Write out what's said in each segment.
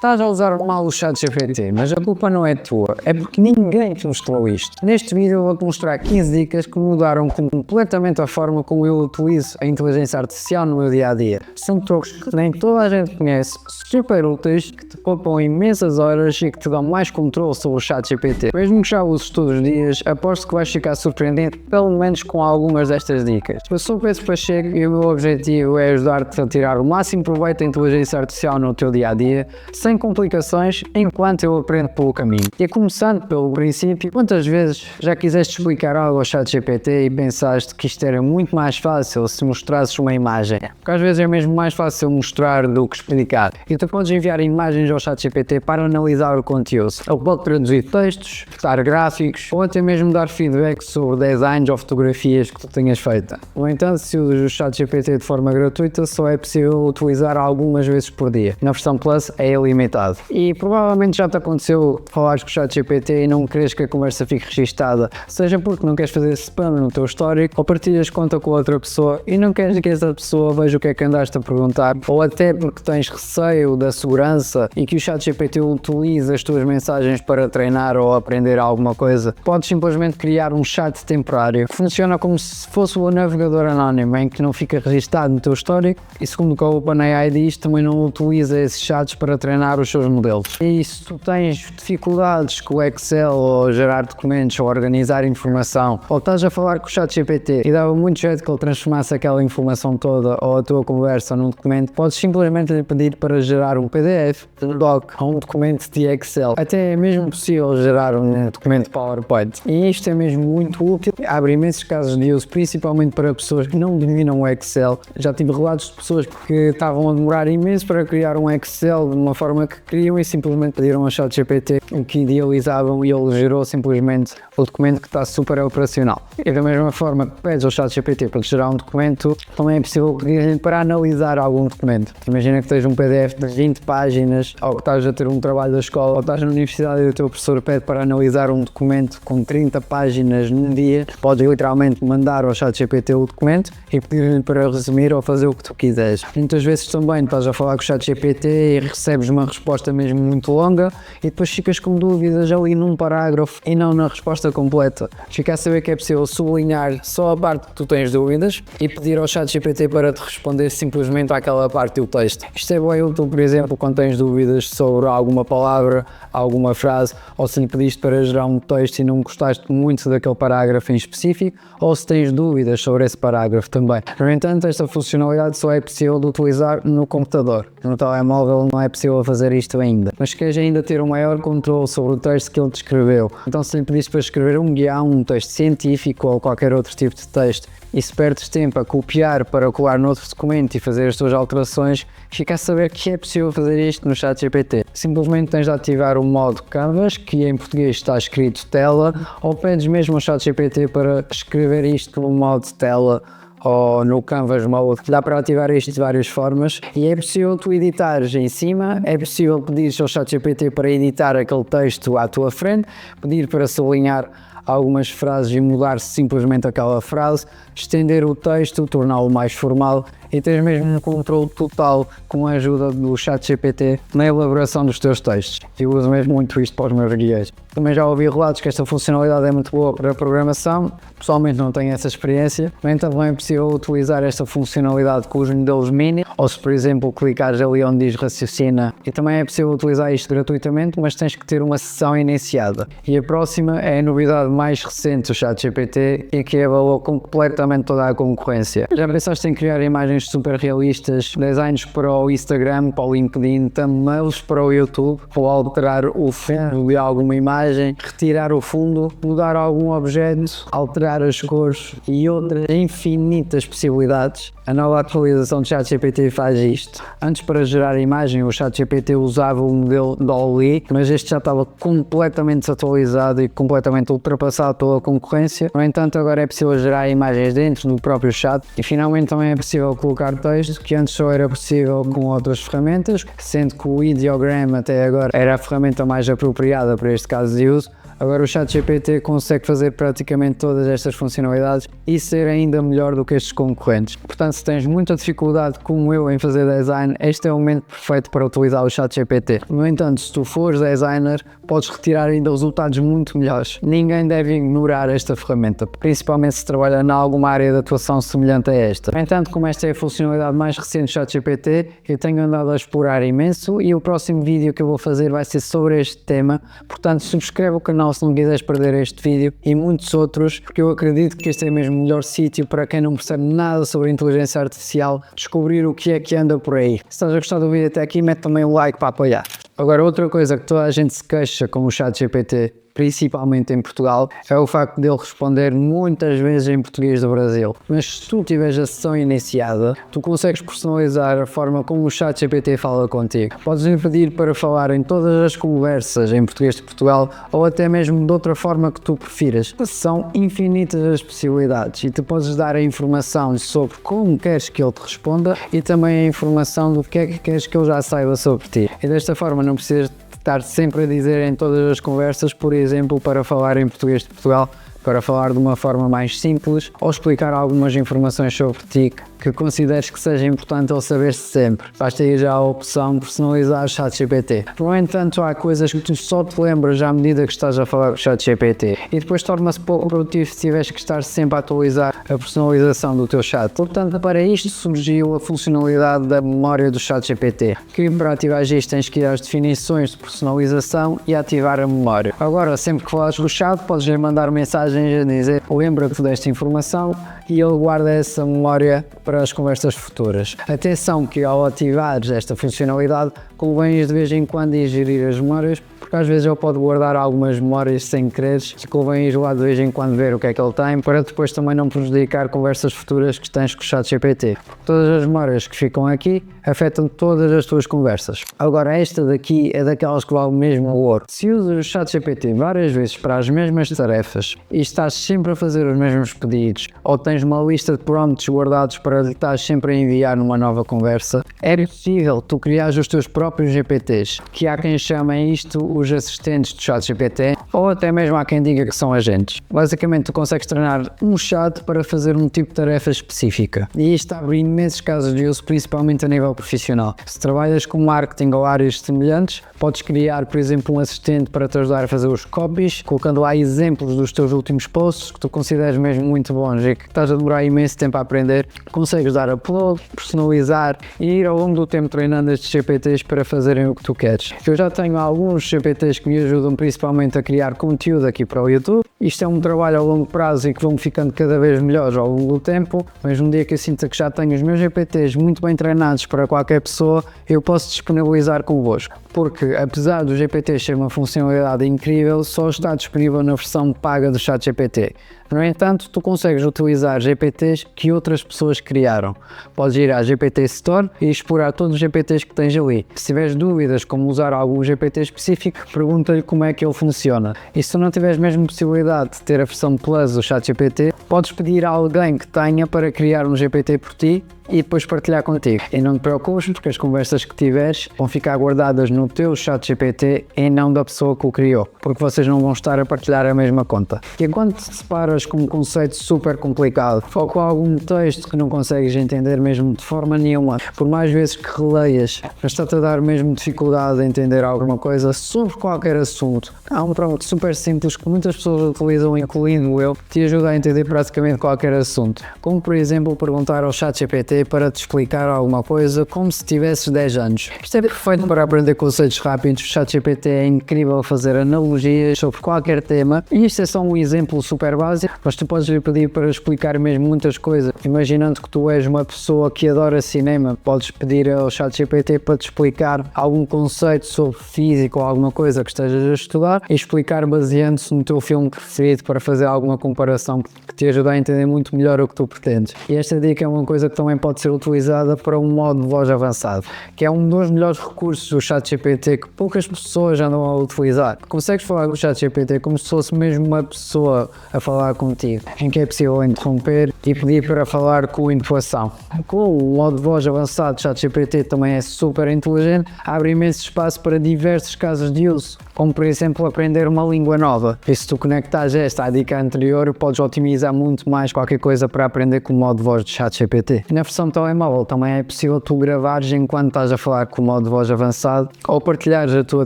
Estás a usar mal o ChatGPT, mas a culpa não é tua, é porque ninguém te mostrou isto. Neste vídeo eu vou-te mostrar 15 dicas que mudaram completamente a forma como eu utilizo a inteligência artificial no meu dia-a-dia. São truques que nem toda a gente conhece, super úteis, que te poupam imensas horas e que te dão mais controle sobre o ChatGPT. Mesmo que já uses todos os dias, aposto que vais ficar surpreendido pelo menos com algumas destas dicas. Eu sou o Pedro Pacheco e o meu objetivo é ajudar-te a tirar o máximo proveito da inteligência artificial no teu dia-a-dia, sem complicações, enquanto eu aprendo pelo caminho. E começando pelo princípio, quantas vezes já quiseste explicar algo ao ChatGPT e pensaste que isto era muito mais fácil se mostrasses uma imagem? Porque às vezes é mesmo mais fácil mostrar do que explicar. E tu podes enviar imagens ao ChatGPT para analisar o conteúdo. Ele pode traduzir textos, dar gráficos ou até mesmo dar feedback sobre designs ou fotografias que tu tenhas feito. No entanto, se usas o ChatGPT de forma gratuita, só é possível utilizar algumas vezes por dia. Na versão Plus é ilimitado. E provavelmente já te aconteceu falares com o ChatGPT e não queres que a conversa fique registada, seja porque não queres fazer spam no teu histórico ou partilhas conta com outra pessoa e não queres que essa pessoa veja o que é que andaste a perguntar, ou até porque tens receio da segurança e que o ChatGPT utilize as tuas mensagens para treinar ou aprender alguma coisa. Podes simplesmente criar um chat temporário que funciona como se fosse o navegador anónimo, em que não fica registado no teu histórico, e segundo o que a OpenAI diz, também não utiliza esses chats para treinar os seus modelos. E se tu tens dificuldades com o Excel ou gerar documentos ou organizar informação, ou estás a falar com o ChatGPT e dava muito jeito que ele transformasse aquela informação toda ou a tua conversa num documento, podes simplesmente lhe pedir para gerar um PDF, um doc ou um documento de Excel. Até é mesmo possível gerar um documento PowerPoint. E isto é mesmo muito útil. Abre imensos casos de uso, principalmente para pessoas que não dominam o Excel. Já tive relatos de pessoas que estavam a demorar imenso para criar um Excel de uma forma que queriam e simplesmente pediram ao ChatGPT o que idealizavam e ele gerou simplesmente o documento que está super operacional. E da mesma forma que pedes ao ChatGPT para te gerar um documento, também é possível pedir para analisar algum documento. Imagina que tens um PDF de 20 páginas, ou que estás a ter um trabalho da escola, ou estás na universidade e o teu professor pede para analisar um documento com 30 páginas num dia. Podes literalmente mandar ao ChatGPT o documento e pedir-lhe para resumir ou fazer o que tu quiseres. Muitas vezes também estás a falar com o ChatGPT e recebes uma resposta mesmo muito longa e depois ficas com dúvidas ali num parágrafo e não na resposta completa. Fica a saber que é possível sublinhar só a parte que tu tens dúvidas e pedir ao ChatGPT para te responder simplesmente àquela parte do texto. Isto é bem útil, por exemplo, quando tens dúvidas sobre alguma palavra, alguma frase, ou se lhe pediste para gerar um texto e não gostaste muito daquele parágrafo em específico, ou se tens dúvidas sobre esse parágrafo também. No entanto, esta funcionalidade só é possível de utilizar no computador. No telemóvel não é possível fazer isto ainda, mas queres ainda ter um maior controle sobre o texto que ele descreveu. Então, se lhe pediste para escrever um guião, um texto científico ou qualquer outro tipo de texto, e se perdes tempo a copiar para colar noutro documento e fazer as tuas alterações, fica a saber que é possível fazer isto no ChatGPT. Simplesmente tens de ativar o modo Canvas, que em português está escrito tela, ou pedes mesmo ao ChatGPT para escrever isto no modo tela ou no Canvas Mode. Dá para ativar isto de várias formas e é possível tu editares em cima, é possível pedir ao ChatGPT para editar aquele texto à tua frente, pedir para sublinhar algumas frases e mudar simplesmente aquela frase, estender o texto, torná-lo mais formal e tens mesmo um controle total com a ajuda do ChatGPT na elaboração dos teus textos. Eu uso mesmo muito isto para os meus guias. Também já ouvi relatos que esta funcionalidade é muito boa para a programação, pessoalmente não tenho essa experiência, mas também é possível utilizar esta funcionalidade com os modelos mini, ou se por exemplo clicares ali onde diz raciocina, e também é possível utilizar isto gratuitamente, mas tens que ter uma sessão iniciada. E a próxima é a novidade mais recente do ChatGPT e que abalou completamente toda a concorrência. Já pensaste em criar imagens super realistas, designs para o Instagram, para o LinkedIn, thumbnails para o YouTube, ou alterar o fundo de alguma imagem, retirar o fundo, mudar algum objeto, alterar as cores e outras infinitas possibilidades? A nova atualização do ChatGPT faz isto. Antes, para gerar imagem, o ChatGPT usava o modelo DALL-E, mas este já estava completamente desatualizado e completamente ultrapassado pela concorrência. No entanto, agora é possível gerar imagens dentro do próprio chat e finalmente também é possível colocar texto, que antes só era possível com outras ferramentas, sendo que o Ideogram até agora era a ferramenta mais apropriada para este caso de uso. Agora o ChatGPT consegue fazer praticamente todas estas funcionalidades e ser ainda melhor do que estes concorrentes. Portanto, se tens muita dificuldade como eu em fazer design, este é o momento perfeito para utilizar o ChatGPT. No entanto, se tu fores designer, podes retirar ainda resultados muito melhores. Ninguém deve ignorar esta ferramenta, principalmente se trabalha em alguma área de atuação semelhante a esta. No entanto, como esta é a funcionalidade mais recente do ChatGPT, eu tenho andado a explorar imenso e o próximo vídeo que eu vou fazer vai ser sobre este tema. Portanto, subscreve o canal se não quiseres perder este vídeo e muitos outros, porque eu acredito que este é mesmo o melhor sítio para quem não percebe nada sobre inteligência artificial descobrir o que é que anda por aí. Se estás a gostar do vídeo até aqui, mete também um like para apoiar. Agora, outra coisa que toda a gente se queixa com o ChatGPT, principalmente em Portugal, é o facto dele responder muitas vezes em português do Brasil. Mas se tu tiveres a sessão iniciada, tu consegues personalizar a forma como o ChatGPT fala contigo. Podes lhe pedir para falar em todas as conversas em português de Portugal ou até mesmo de outra forma que tu prefiras. São infinitas as possibilidades e tu podes dar a informação sobre como queres que ele te responda e também a informação do que é que queres que ele já saiba sobre ti. E desta forma não precisas estar sempre a dizer em todas as conversas, por exemplo, para falar em português de Portugal, para falar de uma forma mais simples ou explicar algumas informações sobre ti que consideres que seja importante ele saber sempre. Basta ir já à opção personalizar o ChatGPT. No entanto, há coisas que tu só te lembras à medida que estás a falar com o ChatGPT e depois torna-se pouco produtivo se tiveres que estar sempre a atualizar a personalização do teu chat. Portanto, para isto surgiu a funcionalidade da memória do ChatGPT, que para ativar isto tens que ir às definições de personalização e ativar a memória. Agora, sempre que falares com o chat, podes lhe mandar mensagens a dizer lembra-te desta informação e ele guarda essa memória para as conversas futuras. Atenção que ao ativares esta funcionalidade, convém de vez em quando ir gerir as memórias, porque às vezes ele pode guardar algumas memórias sem quereres, que convém ir lá de vez em quando ver o que é que ele tem, para depois também não prejudicar conversas futuras que tens com o ChatGPT. Todas as memórias que ficam aqui afetam todas as tuas conversas. Agora esta daqui é daquelas que vale mesmo o ouro. Se usas o ChatGPT várias vezes para as mesmas tarefas e estás sempre a fazer os mesmos pedidos, ou tens uma lista de prompts guardados para lhe estás sempre a enviar numa nova conversa, é possível tu criares os teus próprios GPTs, que há quem chamem isto os assistentes do ChatGPT, ou até mesmo há quem diga que são agentes. Basicamente tu consegues treinar um chat para fazer um tipo de tarefa específica, e isto abre imensos casos de uso, principalmente a nível profissional. Se trabalhas com marketing ou áreas semelhantes, podes criar, por exemplo, um assistente para te ajudar a fazer os copies, colocando lá exemplos dos teus últimos posts que tu consideres mesmo muito bons e que estás a demorar imenso tempo a aprender. Consegues dar upload, personalizar e ir ao longo do tempo treinando estes GPTs para fazerem o que tu queres. Eu já tenho alguns GPTs que me ajudam principalmente a criar conteúdo aqui para o YouTube. Isto é um trabalho a longo prazo e que vão ficando cada vez melhores ao longo do tempo, mas um dia que eu sinta que já tenho os meus GPTs muito bem treinados para qualquer pessoa, eu posso disponibilizar convosco. Porque apesar do GPT ser uma funcionalidade incrível, só está disponível na versão paga do ChatGPT. No entanto, tu consegues utilizar GPTs que outras pessoas criaram. Podes ir à GPT Store e explorar todos os GPTs que tens ali. Se tiveres dúvidas como usar algum GPT específico, pergunta-lhe como é que ele funciona. E se tu não tiveres mesmo possibilidade de ter a versão Plus do ChatGPT, podes pedir a alguém que tenha para criar um GPT por ti e depois partilhar contigo. E não te preocupes, porque as conversas que tiveres vão ficar guardadas no teu ChatGPT e não da pessoa que o criou, porque vocês não vão estar a partilhar a mesma conta. E enquanto te separas com um conceito super complicado ou com algum texto que não consegues entender mesmo de forma nenhuma, por mais vezes que releias, mas está-te a dar mesmo dificuldade a entender alguma coisa sobre qualquer assunto, há um prompt super simples que muitas pessoas utilizam, incluindo eu, que te ajuda a entender praticamente qualquer assunto. Como, por exemplo, perguntar ao ChatGPT para te explicar alguma coisa como se tivesses 10 anos. Isto é perfeito para aprender conceitos rápidos. O ChatGPT é incrível a fazer analogias sobre qualquer tema e isto é só um exemplo super básico, mas tu podes lhe pedir para explicar mesmo muitas coisas. Imaginando que tu és uma pessoa que adora cinema, podes pedir ao ChatGPT para te explicar algum conceito sobre física ou alguma coisa que estejas a estudar e explicar baseando-se no teu filme preferido para fazer alguma comparação que te ajude a entender muito melhor o que tu pretendes. E esta dica é uma coisa que também pode ser utilizada para um modo de voz avançado, que é um dos melhores recursos do ChatGPT que poucas pessoas andam a utilizar. Consegues falar com o ChatGPT como se fosse mesmo uma pessoa a falar contigo, em que é possível interromper e pedir para falar com inovação. Com o modo de voz avançado, o ChatGPT também é super inteligente, abre imenso espaço para diversos casos de uso, como por exemplo aprender uma língua nova. E se tu conectares esta à dica anterior, podes otimizar muito mais qualquer coisa para aprender com o modo de voz do ChatGPT. Na versão telemóvel também é possível tu gravares enquanto estás a falar com o modo de voz avançado ou partilhares a tua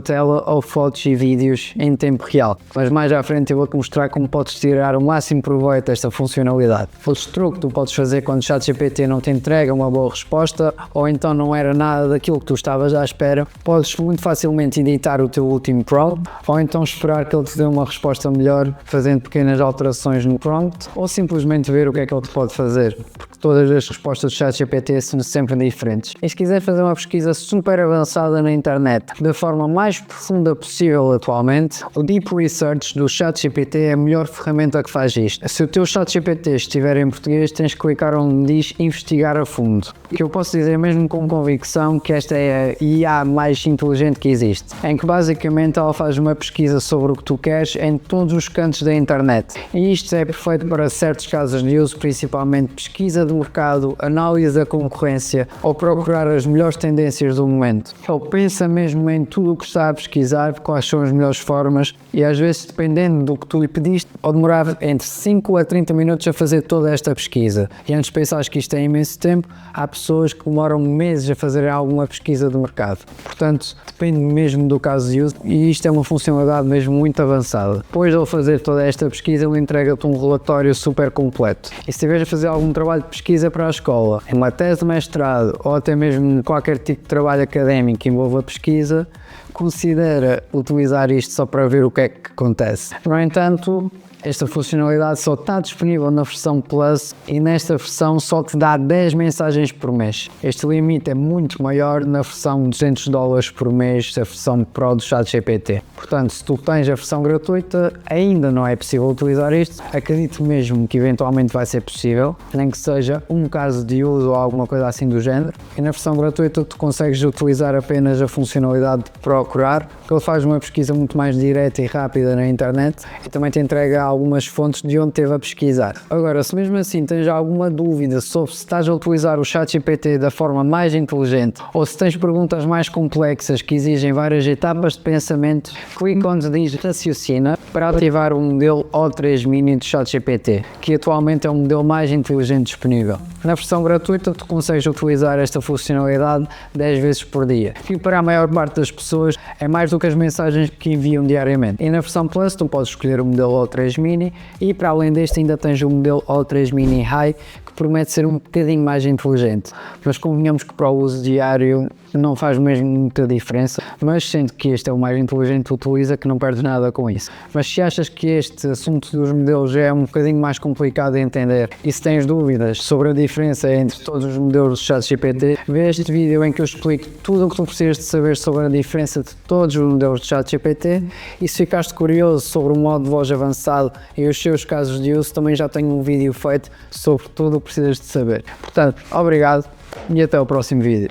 tela ou fotos e vídeos em tempo real. Mas mais à frente eu vou-te mostrar como podes tirar o máximo proveito desta funcionalidade. Outro truque que tu podes fazer quando o ChatGPT não te entrega uma boa resposta ou então não era nada daquilo que tu estavas à espera, podes muito facilmente editar o teu último prompt ou então esperar que ele te dê uma resposta melhor fazendo pequenas alterações no prompt ou simplesmente ver o que é que ele te pode fazer, porque todas as respostas do ChatGPT são sempre diferentes. E se quiseres fazer uma pesquisa super avançada na internet da forma mais profunda possível atualmente, o Deep Research do ChatGPT é a melhor ferramenta que faz isto. Se o teu ChatGPT estiver em português, tens que clicar onde diz investigar a fundo. Que eu posso dizer mesmo com convicção que esta é a IA mais inteligente que existe, em que basicamente ela faz uma pesquisa sobre o que tu queres em todos os cantos da internet. E isto é perfeito para certos casos de uso, principalmente pesquisa de mercado, análise da concorrência ou procurar as melhores tendências do momento. Ele pensa mesmo em tudo o que está a pesquisar, quais são as melhores formas e às vezes, dependendo do que tu lhe pediste, pode demorar entre 5 a 30 minutos a fazer toda esta pesquisa. E antes de pensares que isto é imenso tempo, há pessoas que demoram meses a fazer alguma pesquisa de mercado. Portanto, depende mesmo do caso de uso e isto é uma funcionalidade mesmo muito avançada. Depois de ele fazer toda esta pesquisa, ele entrega-te um relatório super completo. E se estiveres a fazer algum trabalho de pesquisa para a escola, uma tese de mestrado ou até mesmo qualquer tipo de trabalho académico que envolva pesquisa, considera utilizar isto só para ver o que é que acontece. No entanto, esta funcionalidade só está disponível na versão Plus e nesta versão só te dá 10 mensagens por mês. Este limite é muito maior na versão $200 por mês, da versão Pro do ChatGPT. Portanto, se tu tens a versão gratuita, ainda não é possível utilizar isto. Acredito mesmo que eventualmente vai ser possível, nem que seja um caso de uso ou alguma coisa assim do género. E na versão gratuita tu consegues utilizar apenas a funcionalidade de procurar, que ele faz uma pesquisa muito mais direta e rápida na internet e também te entrega algumas fontes de onde esteve a pesquisar. Agora, se mesmo assim tens alguma dúvida sobre se estás a utilizar o ChatGPT da forma mais inteligente ou se tens perguntas mais complexas que exigem várias etapas de pensamento, clica onde diz raciocina para ativar o modelo O3 Mini do ChatGPT, que atualmente é o modelo mais inteligente disponível. Na versão gratuita tu consegues utilizar esta funcionalidade 10 vezes por dia, e para a maior parte das pessoas é mais do que as mensagens que enviam diariamente. E na versão Plus tu podes escolher o modelo O3 Mini e para além deste ainda tens o modelo O3 Mini High, que promete ser um bocadinho mais inteligente, mas convenhamos que para o uso diário não faz mesmo muita diferença, mas sendo que este é o mais inteligente, utiliza, que não perdes nada com isso. Mas se achas que este assunto dos modelos já é um bocadinho mais complicado de entender e se tens dúvidas sobre a diferença entre todos os modelos do ChatGPT, vê este vídeo em que eu explico tudo o que tu precisas de saber sobre a diferença de todos os modelos do ChatGPT, e se ficaste curioso sobre o modo de voz avançado e os seus casos de uso, também já tenho um vídeo feito sobre tudo o que precisas de saber. Portanto, obrigado e até o próximo vídeo.